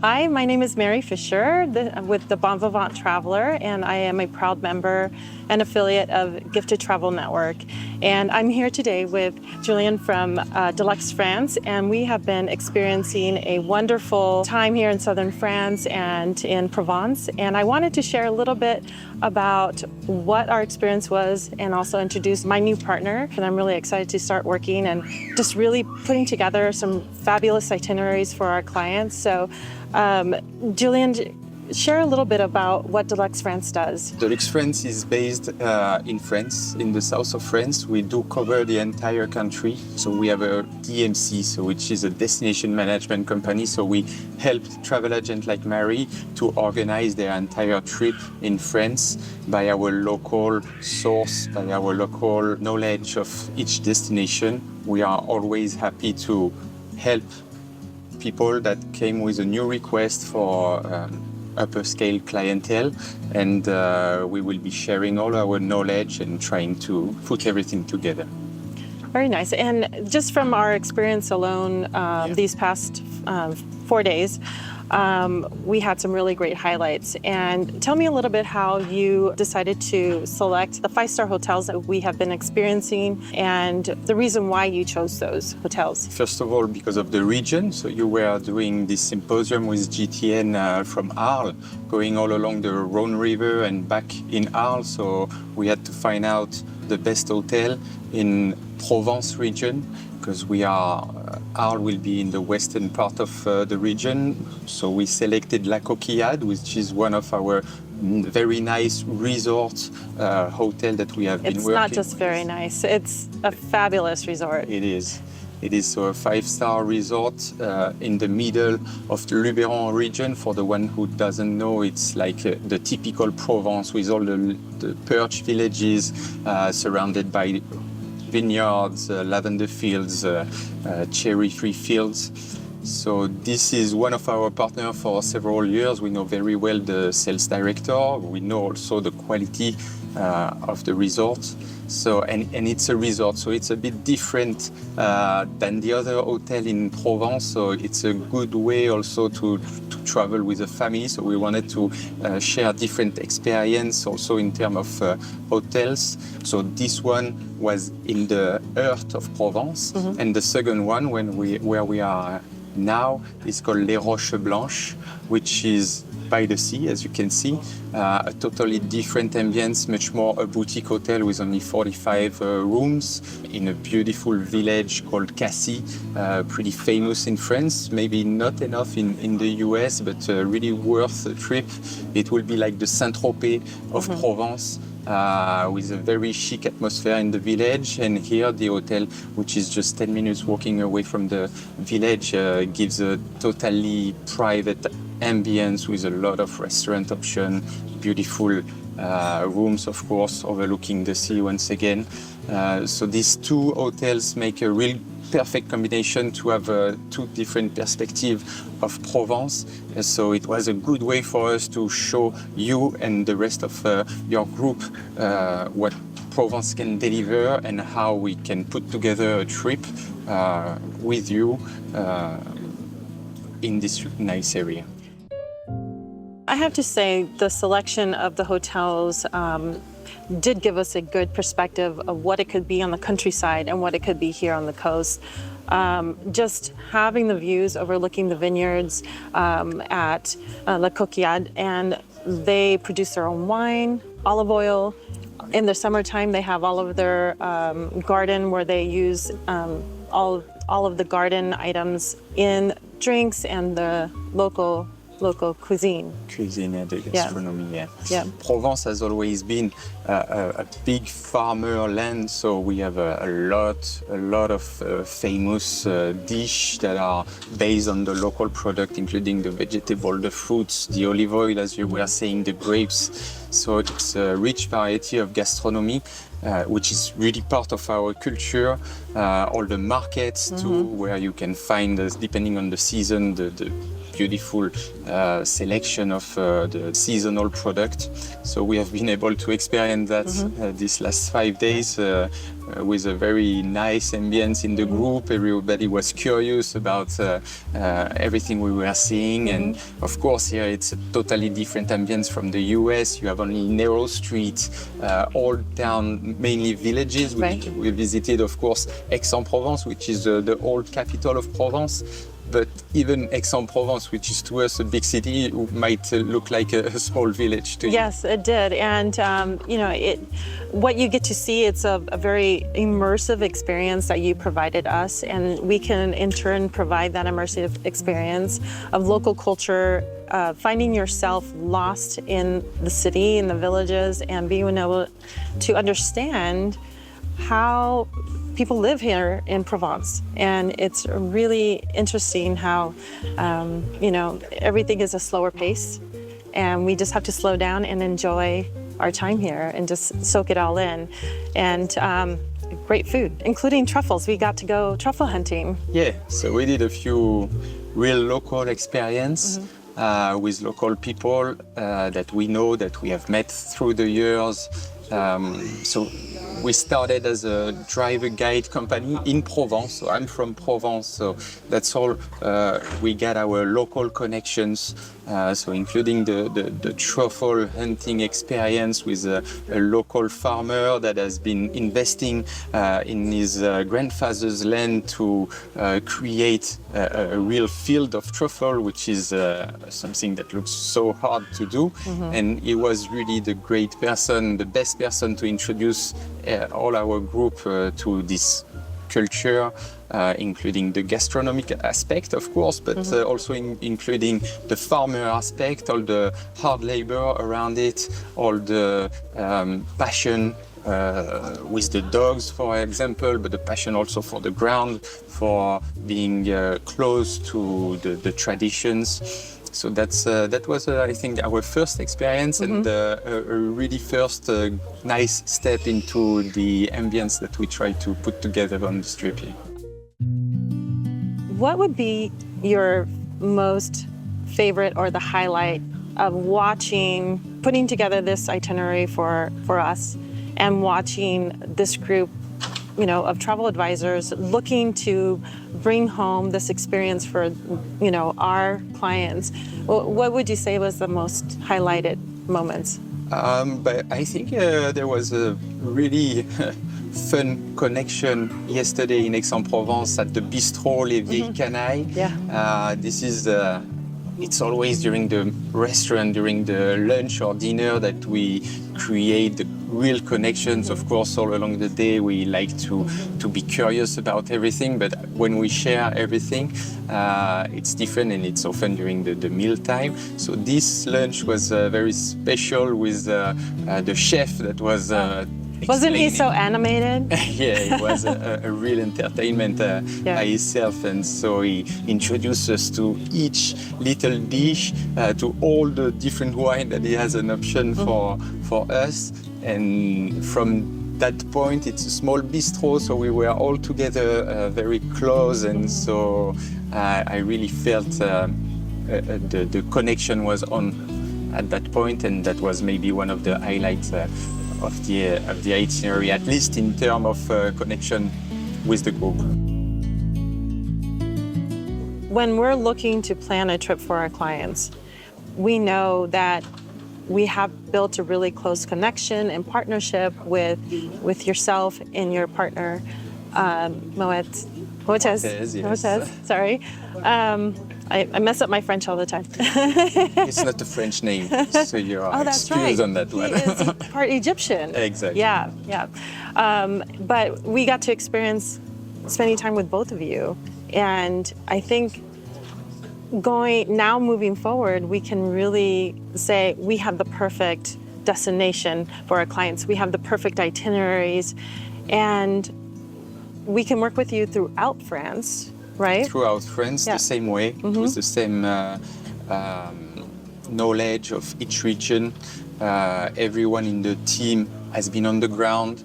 Hi, my name is Mary Fisher with the Bon Vivant Traveler, and I am a proud member and affiliate of Gifted Travel Network. And I'm here today with Julian from Deluxe France, and we have been experiencing a wonderful time here in southern France and in Provence. And I wanted to share a little bit about what our experience was and also introduce my new partner. And I'm really excited to start working and just really putting together some fabulous itineraries for our clients. So Julian, share a little bit about what Deluxe France does. Deluxe France is based in France, in the south of France. We do cover the entire country. So we have a DMC, which is a destination management company. So we help travel agents like Mary to organize their entire trip in France by our local source, by our local knowledge of each destination. We are always happy to help people that came with a new request for upper scale clientele, and we will be sharing all our knowledge and trying to put everything together. Very nice. And just from our experience alone, these past 4 days, we had some really great highlights. And tell me a little bit how you decided to select the 5-star hotels that we have been experiencing and the reason why you chose those hotels. First of all, because of the region. So you were doing this symposium with GTN from Arles, going all along the Rhône River and back in Arles. So we had to find out the best hotel in Provence region, because Arles will be in the western part of the region. So we selected La Coquillade, which is one of our very nice resort hotel that we have been working with. It's not just very nice, it's a fabulous resort. It is. It is so a 5-star resort in the middle of the Luberon region. For the one who doesn't know, it's like the typical Provence with all the perch villages surrounded by vineyards, lavender fields, cherry tree fields. So this is one of our partners for several years. We know very well the sales director. We know also the quality of the resort. So and it's a resort, so it's a bit different than the other hotel in Provence. So it's a good way also to travel with a family. So we wanted to share different experience also in terms of hotels. So this one was in the heart of Provence, and the second one, where we are now, is called Les Roches Blanches, which is by the sea, as you can see, a totally different ambience, much more a boutique hotel with only 45 rooms in a beautiful village called Cassis, pretty famous in France, maybe not enough in the US, but really worth a trip. It will be like the Saint-Tropez of Provence, with a very chic atmosphere in the village. And here the hotel, which is just 10 minutes walking away from the village, gives a totally private ambience with a lot of restaurant options, beautiful rooms, of course, overlooking the sea once again. So these two hotels make a real perfect combination to have two different perspectives of Provence. So it was a good way for us to show you and the rest of your group what Provence can deliver and how we can put together a trip with you in this nice area. I have to say the selection of the hotels did give us a good perspective of what it could be on the countryside and what it could be here on the coast. Just having the views overlooking the vineyards at La Coquillade, and they produce their own wine, olive oil. In the summertime, they have all of their garden where they use all of the garden items in drinks and the local cuisine. Cuisine and the gastronomy, yeah. Provence has always been a big farmer land, so we have a lot of famous dishes that are based on the local product, including the vegetable, the fruits, the olive oil, as you were saying, the grapes. So it's a rich variety of gastronomy, which is really part of our culture. All the markets too, where you can find, depending on the season, the beautiful selection of the seasonal product. So we have been able to experience that these last 5 days with a very nice ambience in the group. Everybody was curious about everything we were seeing. And of course, here it's a totally different ambience from the US. You have only narrow streets, old town, mainly villages. We visited, of course, Aix-en-Provence, which is the old capital of Provence. But even Aix-en-Provence, which is to us a big city, might look like a small village to you. Yes, it did. And, you know, what you get to see, it's a very immersive experience that you provided us. And we can, in turn, provide that immersive experience of local culture, finding yourself lost in the city, in the villages, and being able to understand how people live here in Provence. And it's really interesting how, you know, everything is a slower pace, and we just have to slow down and enjoy our time here and just soak it all in. And great food, including truffles. We got to go truffle hunting. Yeah, so we did a few real local experience with local people that we know, that we have met through the years. So we started as a driver guide company in Provence. So I'm from Provence, so that's all. We got our local connections, so including the truffle hunting experience with a local farmer that has been investing in his grandfather's land to create a real field of truffle, which is something that looks so hard to do. And he was really the great person, the best person to introduce all our group to this culture, including the gastronomic aspect, of course, but also including the farmer aspect, all the hard labor around it, all the passion with the dogs, for example, but the passion also for the ground, for being close to the traditions. So that was, I think, our first experience and a really first nice step into the ambience that we try to put together on this trip here. What would be your most favorite or the highlight of watching, putting together this itinerary for us and watching this group, you know, of travel advisors looking to bring home this experience for, you know, our clients? What would you say was the most highlighted moments? But I think there was a really fun connection yesterday in Aix-en-Provence at the Bistrot Les Vieilles Canailles. Yeah. This is it's always during the restaurant, during the lunch or dinner that we create the real connections. Of course, all along the day we like to be curious about everything, but when we share everything, it's different, and it's often during the meal time. So this lunch was very special with the chef that was Wasn't he so animated? Yeah, it was a real entertainment by himself, and so he introduced us to each little dish, to all the different wine that he has an option for us. And from that point, it's a small bistro, so we were all together very close, and so I really felt the connection was on at that point, and that was maybe one of the highlights of the itinerary, at least in terms of connection with the group. When we're looking to plan a trip for our clients, we know that we have built a really close connection and partnership with yourself and your partner, Moët. Yes. Sorry. I mess up my French all the time. It's not a French name, so you're excused on that one. He is part Egyptian. Exactly. Yeah. But we got to experience spending time with both of you. And I think moving forward, we can really say we have the perfect destination for our clients. We have the perfect itineraries, and we can work with you throughout France, right? Throughout France, the same way, with the same knowledge of each region. Everyone in the team has been on the ground,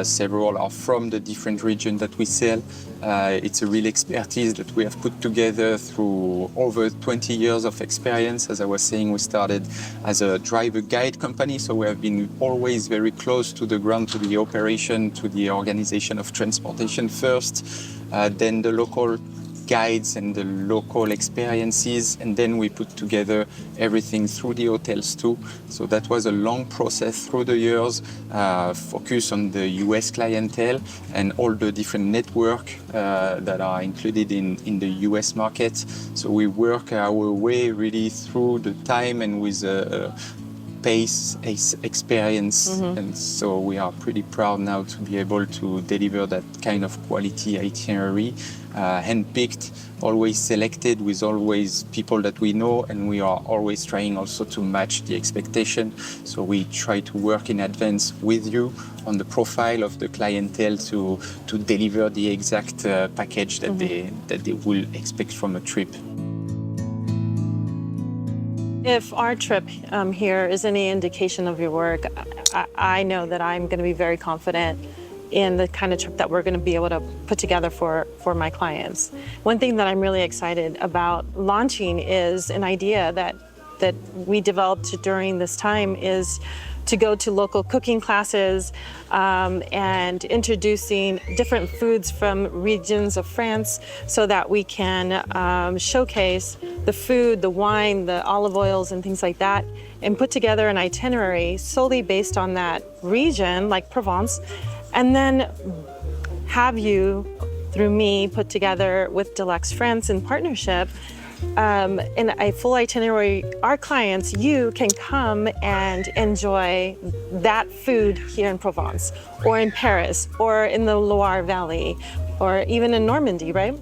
Several are from the different regions that we sell. It's a real expertise that we have put together through over 20 years of experience. As I was saying, we started as a driver guide company, so we have been always very close to the ground, to the operation, to the organization of transportation first, then the local guides and the local experiences, and then we put together everything through the hotels too. So that was a long process through the years, focus on the US clientele and all the different network that are included in the US market. So we work our way really through the time and with pace, experience, and so we are pretty proud now to be able to deliver that kind of quality itinerary, handpicked, always selected with always people that we know, and we are always trying also to match the expectation. So we try to work in advance with you on the profile of the clientele to deliver the exact package that they will expect from a trip. If our trip here is any indication of your work, I know that I'm going to be very confident in the kind of trip that we're going to be able to put together for my clients. One thing that I'm really excited about launching is an idea that we developed during this time is to go to local cooking classes and introducing different foods from regions of France so that we can showcase the food, the wine, the olive oils and things like that, and put together an itinerary solely based on that region, like Provence, and then have you, through me, put together with Deluxe France in partnership in a full itinerary. Our clients, you can come and enjoy that food here in Provence, or in Paris, or in the Loire Valley, or even in Normandy, right?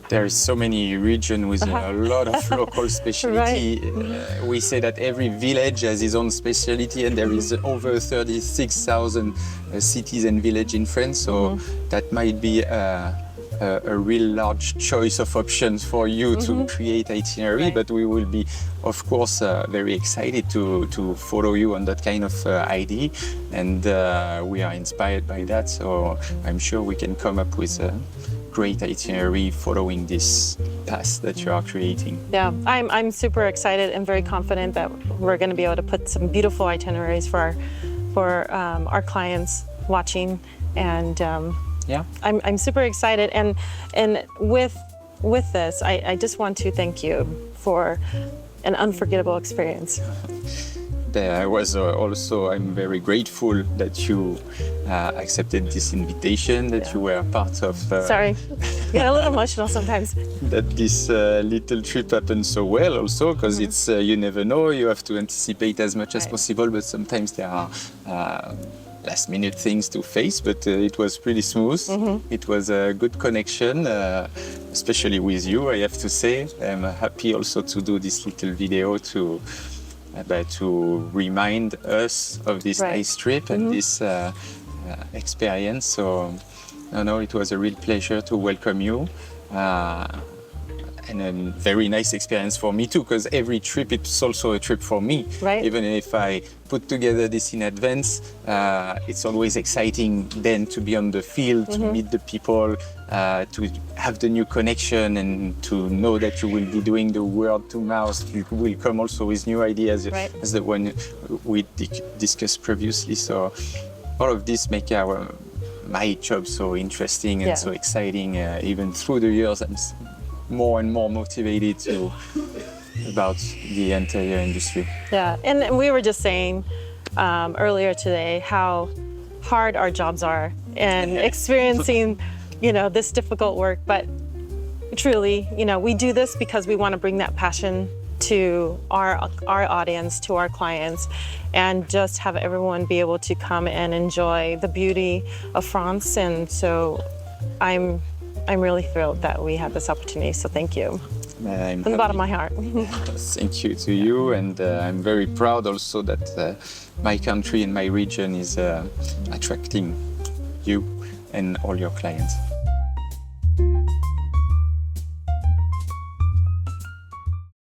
There is so many regions with a lot of local specialty. Right. We say that every village has its own specialty, and there is over 36,000 cities and villages in France. So that might be a real large choice of options for you to create itinerary, right. But we will be, of course, very excited to follow you on that kind of idea, and we are inspired by that. So I'm sure we can come up with a great itinerary following this path that you are creating. Yeah, I'm super excited and very confident that we're going to be able to put some beautiful itineraries for our clients watching, and yeah, I'm super excited, and with this, I just want to thank you for an unforgettable experience. There was also, I'm very grateful that you accepted this invitation, that you were part of. Sorry, get a little emotional sometimes. That this little trip happened so well also, because it's, you never know, you have to anticipate as much as possible, but sometimes there are last minute things to face, but it was pretty smooth. It was a good connection, especially with you, I have to say. I'm happy also to do this little video to remind us of this nice trip and this experience. So, no, it was a real pleasure to welcome you. And a very nice experience for me too, because every trip it's also a trip for me. Right. Even if I put together this in advance, it's always exciting then to be on the field, to meet the people, to have the new connection, and to know that you will be doing the word to mouth. You will come also with new ideas, as the one we discussed previously. So all of this make my job so interesting and so exciting. Even through the years, I'm more and more motivated about the entire industry. Yeah, and we were just saying earlier today how hard our jobs are, and experiencing, this difficult work. But truly, we do this because we want to bring that passion to our audience, to our clients, and just have everyone be able to come and enjoy the beauty of France. And so I'm really thrilled that we had this opportunity, so thank you. From the bottom of my heart. Thank you to you, and I'm very proud also that my country and my region is attracting you and all your clients.